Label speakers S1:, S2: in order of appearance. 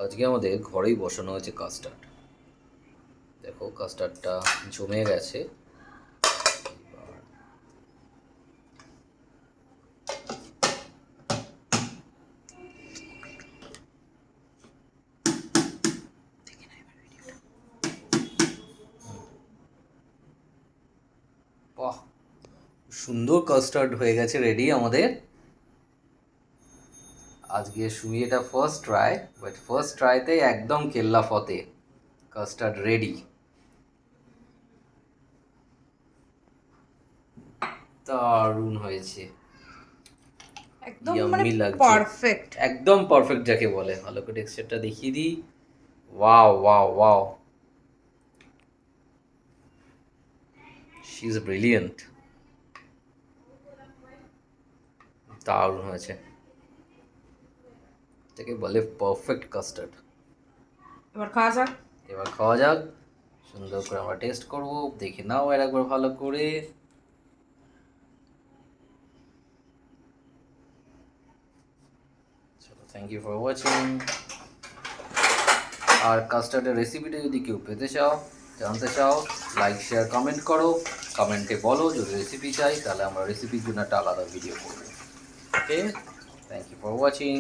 S1: আজকে আমাদের ঘরেই বসানো হয়েছে কাস্টার্ড। দেখো কাস্টার্ডটা জমে গেছে। বাহ, সুন্দর কাস্টার্ড হয়ে গেছে, রেডি আমাদের। আজকে সুমি এটা ফার্স্ট ট্রাই, বাট ফার্স্ট ট্রাইতে একদম কেল্লা ফতে, কাস্টার্ড রেডি। দারুণ হয়েছে,
S2: একদম মানে
S1: ইয়াম্মি লাগছে,
S2: পারফেক্ট।
S1: একদম পারফেক্ট যাকে বলে। ভালো করে টেক্সচারটা দেখিয়ে দিই। Wow wow wow, she is brilliant. দারুণ হয়েছে, এটাকে বলে পারফেক্ট কাস্টার্ড।
S2: এবার খাওয়া যাক।
S1: এবার খাওয়া যাক, সুন্দর করে আমরা টেস্ট করব। দেখে নাও এর একবার ভালো করে। চলো, থ্যাংক ইউ ফর ওয়াচিং। আর কাস্টার্ডের রেসিপিটা যদি কেউ পেতে চাও, জানতে চাও, লাইক শেয়ার কমেন্ট করো। কমেন্টে বলো যদি রেসিপি চাই, তাহলে আমরা রেসিপির জন্য একটা আলাদা ভিডিও করবো। ওকে, থ্যাংক ইউ ফর ওয়াচিং।